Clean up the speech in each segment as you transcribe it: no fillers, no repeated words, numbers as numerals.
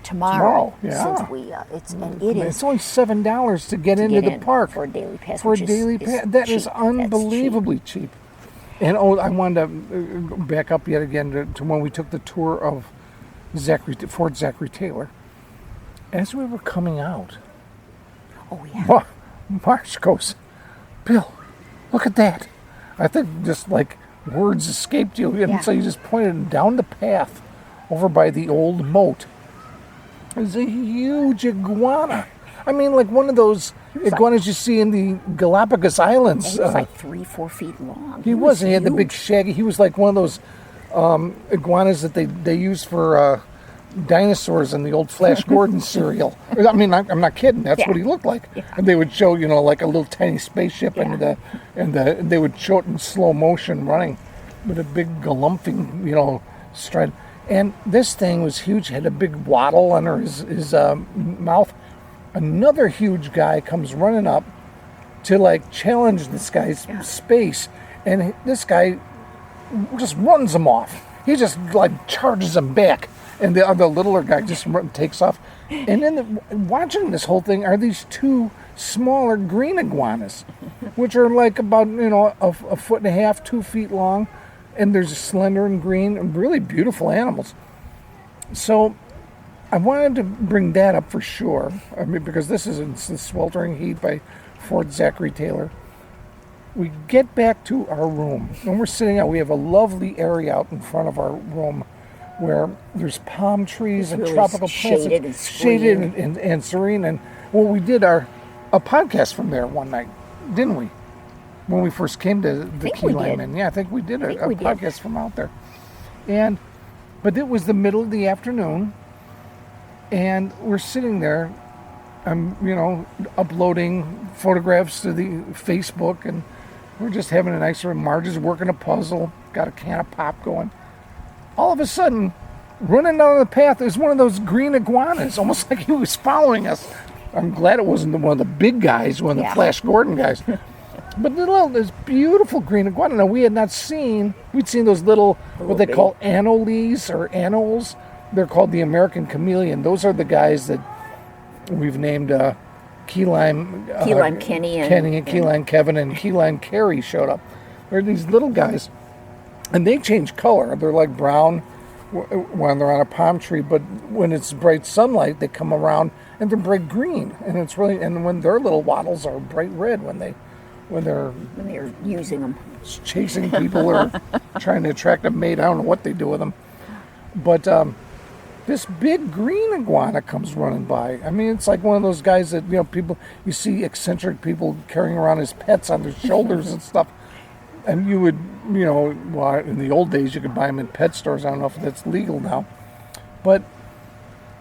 tomorrow. Yeah. Since It's only $7 to get into the park for a daily pass. For a daily pass, that is unbelievably cheap. And I wanted to back up yet again to when we took the tour of Fort Zachary Taylor. As we were coming out, Marsh goes, "Bill, look at that." I think just like words escaped you, and so you just pointed down the path over by the old moat. There's a huge iguana. I mean, like one of those iguanas you see in the Galapagos Islands. He was like 3-4 feet long. He was. He had the big shaggy. He was like one of those iguanas that they use for dinosaurs in the old Flash Gordon cereal. I mean, I'm not kidding. That's what he looked like. Yeah. And they would show, like a little tiny spaceship, and they would show it in slow motion running with a big galumphing, stride. And this thing was huge. Had a big waddle under his mouth. Another huge guy comes running up to challenge this guy's space, and this guy just runs him off. He just charges him back, and the other littler guy just takes off. And then watching this whole thing are these two smaller green iguanas, which are about a foot and a half, 2 feet long, and they're slender and green and really beautiful animals. So I wanted to bring that up for sure. I mean, because this is in the sweltering heat by Fort Zachary Taylor. We get back to our room, and we're sitting out. We have a lovely area out in front of our room where there's palm trees and really tropical plants. Shaded and serene. And we did a podcast from there one night, didn't we? When we first came to the Key Lime. Yeah, I think we did a podcast from out there. But it was the middle of the afternoon, and we're sitting there. I'm, uploading photographs to the Facebook, and we're just having a nice room. Marge is working a puzzle, got a can of pop going. All of a sudden, running down the path is one of those green iguanas, almost like he was following us. I'm glad it wasn't one of the big guys, one of the Flash Gordon guys. But this beautiful green iguana. Now, we'd seen those little, what they call anoles or anoles. They're called the American chameleon. Those are the guys that we've named Key Lime Kenny and Key Lime Kevin and Key Lime Carrie showed up. They're these little guys, and they change color. They're like brown when they're on a palm tree, but when it's bright sunlight, they come around and they're bright green. And it's really, and when their little waddles are bright red when they're using them, chasing people or trying to attract a mate. I don't know what they do with them, but this big green iguana comes running by. I mean, it's like one of those guys that you see eccentric people carrying around as pets on their shoulders and stuff. And you would, in the old days you could buy them in pet stores. I don't know if that's legal now, but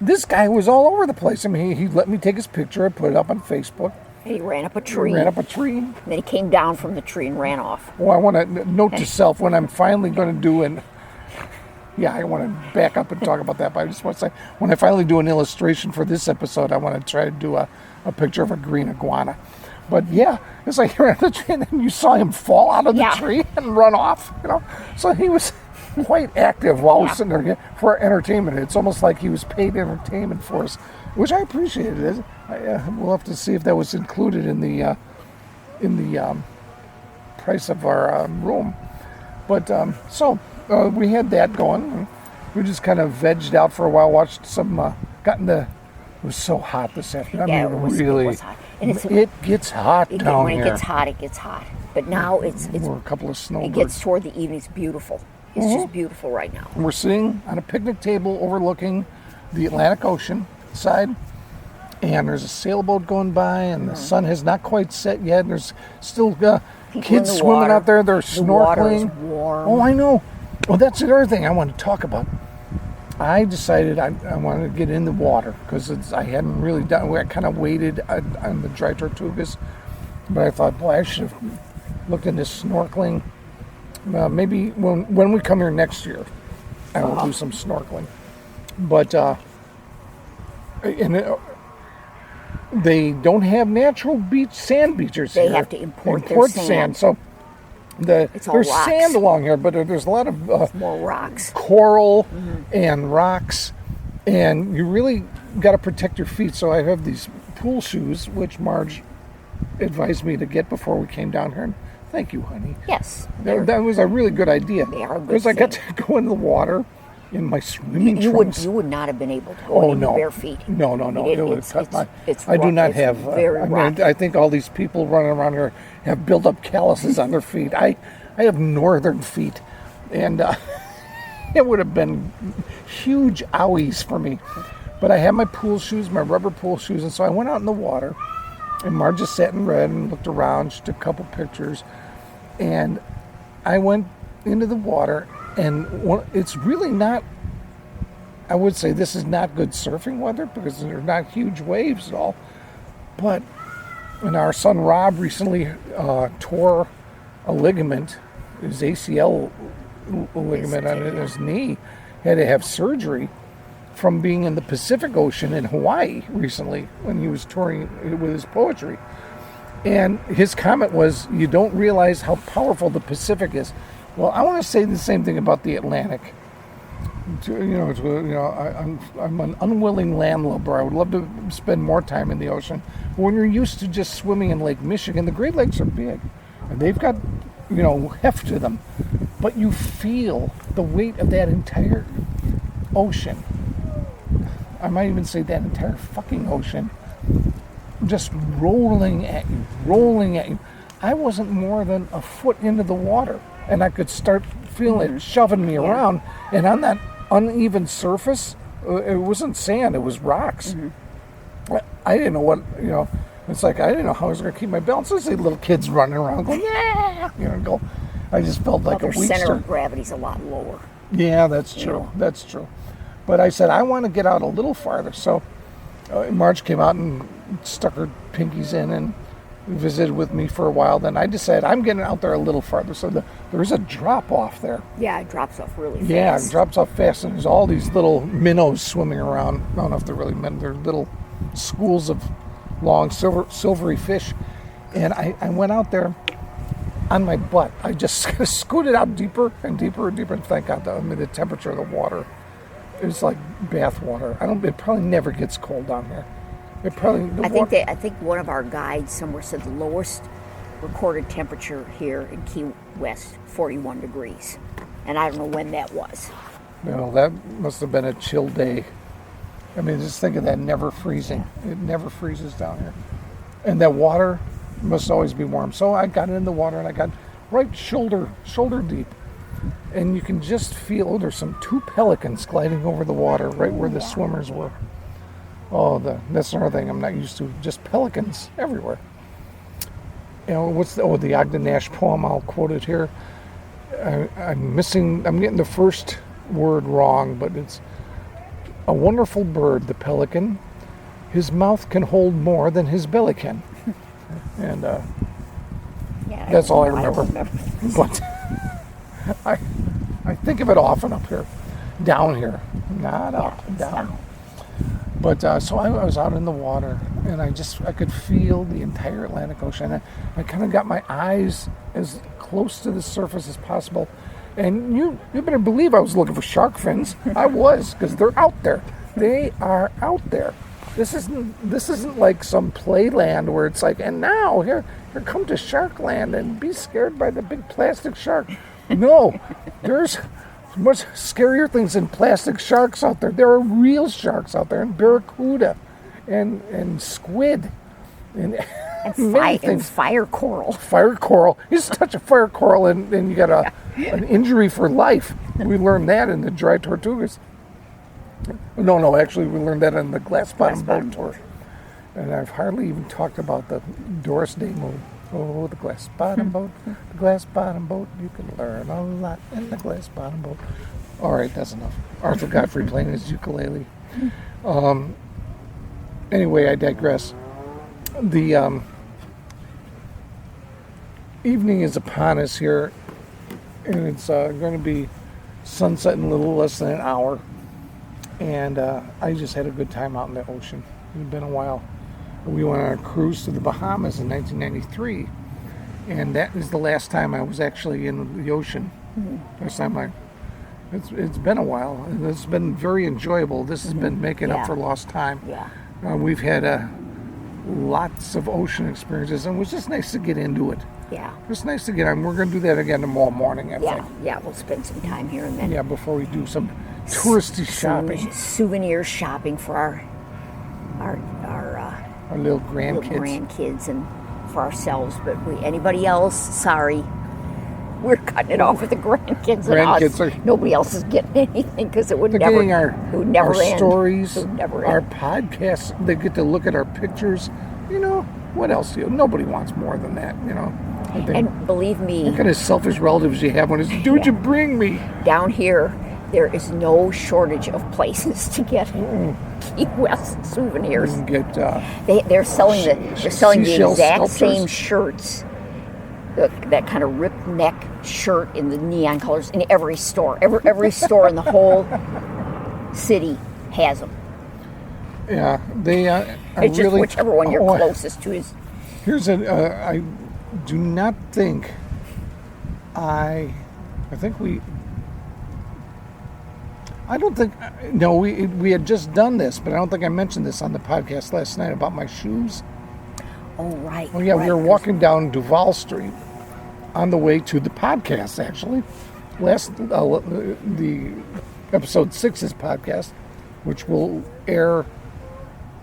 this guy was all over the place. I mean, he let me take his picture. I put it up on Facebook. He ran up a tree. And then he came down from the tree and ran off. Well, I want to note to self when I'm finally going to do I want to back up and talk about that, but I just want to say, when I finally do an illustration for this episode, I want to try to do a picture of a green iguana. But it's like you're on the tree and then you saw him fall out of the tree and run off, So he was quite active while we were sitting there for entertainment. It's almost like he was paid entertainment for us, which I appreciated. We'll have to see if that was included in the price of our room. But we had that going. We just kind of vegged out for a while, watched some. It was so hot this afternoon. It was hot. And it gets hot down here. When it gets hot. But now it's we're a couple of snowbirds. It gets toward the evening. It's beautiful. It's just beautiful right now. We're sitting on a picnic table overlooking the Atlantic Ocean side. And there's a sailboat going by, and the sun has not quite set yet. And there's still kids swimming out there. They're snorkeling. The water is warm. Oh, I know. Well, that's the other thing I want to talk about. I decided I wanted to get in the water because I hadn't really done. I kind of waited on the dry tortugas, but I thought, boy, I should have looked into snorkeling. Maybe when we come here next year, I will do some snorkeling. But they don't have natural sand beaches here. They have to import sand. So there's sand along here, but there's a lot of more rocks, coral and rocks, and you really got to protect your feet. So I have these pool shoes, which Marge advised me to get before we came down here. And thank you, honey. Yes. That was a really good idea. They are a good because I got thing. to go in the water in my swimming trunks. You would not have been able to go in no. bare feet. No. It would It's, have cut my. it's I do rough. not It's have. very rough. I think all these people running around here have built up calluses on their feet. I have northern feet, and it would have been huge owies for me. But I had my pool shoes, my rubber pool shoes, and so I went out in the water. And Marge just sat and read and looked around. She took a couple pictures, and I went into the water. And it's really not. I would say this is not good surfing weather because there's not huge waves at all. But when our son Rob recently tore a ligament, his ACL ligament on his knee, had to have surgery from being in the Pacific Ocean in Hawaii recently when he was touring with his poetry. And his comment was, "You don't realize how powerful the Pacific is." Well, I want to say the same thing about the Atlantic. I'm an unwilling landlubber. I would love to spend more time in the ocean. But when you're used to just swimming in Lake Michigan, the Great Lakes are big, and they've got, heft to them. But you feel the weight of that entire ocean. I might even say that entire fucking ocean, just rolling at you. I wasn't more than a foot into the water, and I could start feeling it shoving me around. And on that uneven surface, it wasn't sand, it was rocks. I didn't know what, it's like I didn't know how I was going to keep my balance. There's these little kids running around going, yeah, I just felt like a their weakster. center of gravity's a lot lower. Yeah, that's true. That's true. But I said, I want to get out a little farther. So Marge came out and stuck her pinkies in and visited with me for a while. Then I decided I'm getting out there a little farther. So there's a drop off there. Yeah, it drops off really fast. Yeah, it drops off fast. And there's all these little minnows swimming around. I don't know if they're really minnows. They're little schools of long silvery fish. And I went out there on my butt. I just scooted out deeper and deeper and deeper. And thank God, the temperature of the water is like bath water. It probably never gets cold down here. I think one of our guides somewhere said the lowest recorded temperature here in Key West, 41 degrees. And I don't know when that was. That must have been a chill day. I mean, just think of that never freezing. It never freezes down here. And that water must always be warm. So I got in the water and I got right shoulder deep. And you can just feel there's two pelicans gliding over the water right where the swimmers were. That's another thing I'm not used to. Just pelicans everywhere. The Ogden Nash poem, I'll quote it here. I'm getting the first word wrong, but it's a wonderful bird, the pelican. His mouth can hold more than his belly can. And that's all I remember. But I think of it often up here. Down here. Not up, down. But so I was out in the water, and I could feel the entire Atlantic Ocean. I kind of got my eyes as close to the surface as possible. And you better believe I was looking for shark fins. I was, because they're out there. They are out there. This isn't like some playland where it's like, and now here come to Sharkland and be scared by the big plastic shark. No, there's much scarier things than plastic sharks out there. There are real sharks out there, and barracuda, and squid, and fire coral. Fire coral. You just touch a fire coral, and you got an injury for life. We learned that in the dry tortugas. No, actually, we learned that in the glass bottom boat tour. And I've hardly even talked about the Doris Day movie. Oh, the glass bottom boat, the glass bottom boat. You can learn a lot in the glass bottom boat. All right, that's enough. Arthur Godfrey playing his ukulele. Anyway, I digress. The evening is upon us here, and it's going to be sunset in a little less than an hour. And I just had a good time out in the ocean. It's been a while. We went on a cruise to the Bahamas in 1993, and that is the last time I was actually in the ocean. Last time I It's been a while, and it's been very enjoyable. This has been making up Yeah. for lost time. Yeah. We've had lots of ocean experiences, and it was just nice to get into it. Yeah. It was nice to get on. We're going to do that again tomorrow morning, I Yeah. think. Yeah. We'll spend some time here and then. Yeah, before we do some touristy shopping. Souvenir shopping for our Our little little grandkids. grandkids and for ourselves. But anybody else, sorry. We're cutting it off with the grandkids and us. Grandkids are- Nobody else is getting anything because it would They're never, getting it would never our end. stories, It would never our end. podcasts. They get to look at our pictures. You know, what else? Nobody wants more than that, you know. I think. And believe me, What kind of selfish relatives you have when it's, dude, you bring me. down here, there is no shortage of places to get Key West souvenirs. You can get They're selling the seashell exact sculptures. same shirts, that kind of ripped neck shirt in the neon colors in every store. Every store in the whole city has them. yeah, they are It's just really whichever one you're oh, closest to is. Here's I do not think I think we. I don't think no we had just done this, but I don't think I mentioned this on the podcast last night about my shoes. Oh right. Well, yeah, right, we were 'cause- walking down Duval Street on the way to the podcast. Actually, the episode 6's podcast, which will air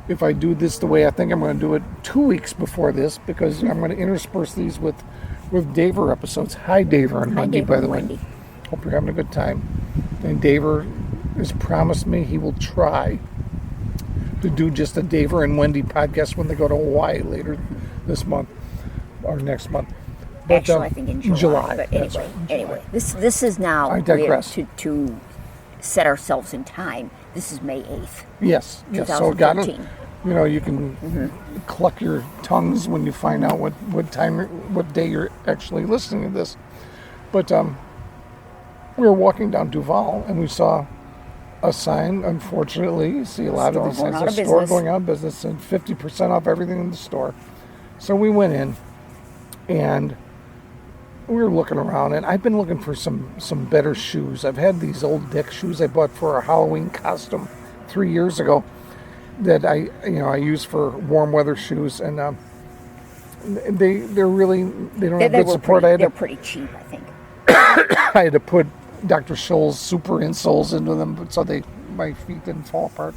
if I do this the way I think I'm going to do it 2 weeks before this, because I'm going to intersperse these with Daver episodes. Hi, Daver and Hi, Wendy, Dave by and the way. Wendy. Hope you're having a good time. And Daver has promised me he will try to do just a Daver and Wendy podcast when they go to Hawaii later this month or next month. But, Actually, I think in July. But that's anyway, right. anyway, this is now I digress. to set ourselves in time. This is May 8th. Yes. So got it. 2013. You know, you can cluck your tongues when you find out what day you're actually listening to this. But we were walking down Duval and we saw a sign. Unfortunately, you see a lot of these Store going signs. out of A store business. going out of business and 50% off everything in the store. So we went in and we were looking around, and I've been looking for some better shoes. I've had these old deck shoes I bought for a Halloween costume 3 years ago that I use for warm weather shoes, and they're really they don't have good support. They're pretty cheap, I think. I had to put Dr. Scholl's super insoles into them so my feet didn't fall apart.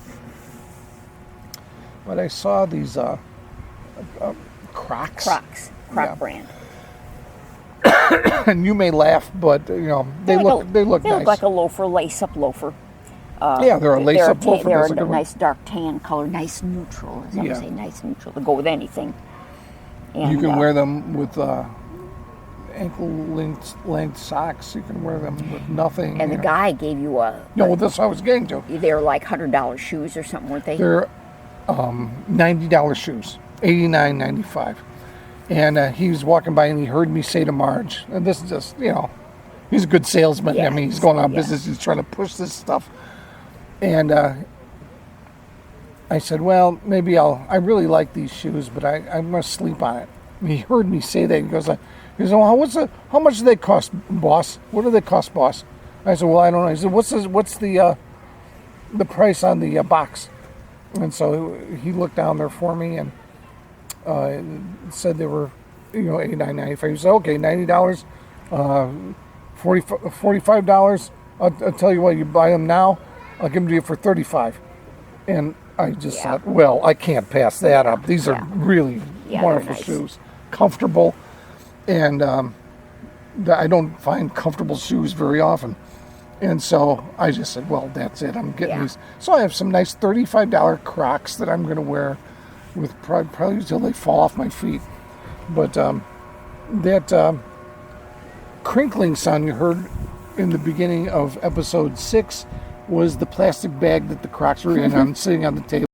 But I saw these Crocs. Croc Yeah. brand. And you may laugh, but they look They nice. look like a loafer, lace-up loafer. Yeah, they're a lace-up loafer. They're That's a a good one. nice dark tan color, nice neutral. As I Yeah. would say, nice neutral to go with anything. And, You can wear them with ankle length socks. You can wear them with nothing. And the guy gave you No, that's what I was getting to. they're like $100 shoes or something, weren't they? They're $90 shoes, $89.95. And he was walking by and he heard me say to Marge, and this is just, he's a good salesman. Yeah, I mean, he's going out of yeah. business. He's trying to push this stuff. And I said, well, maybe I really like these shoes, but I'm going to sleep on it. And he heard me say that. He goes, well, how much do they cost, boss? What do they cost, boss? I said, well, I don't know. He said, what's the price on the box? And so he looked down there for me and said they were, $89.95. He said, okay, $90, $45. I'll tell you what, you buy them now, I'll give them to you for $35. And I just thought, well, I can't pass that up. These are really Yeah, wonderful they're nice. shoes, comfortable, and I don't find comfortable shoes very often. And so I just said, well, that's it. I'm getting these. So I have some nice $35 Crocs that I'm going to wear with probably until they fall off my feet. But that crinkling sound you heard in the beginning of episode 6 was the plastic bag that the Crocs were in. I'm sitting on the table.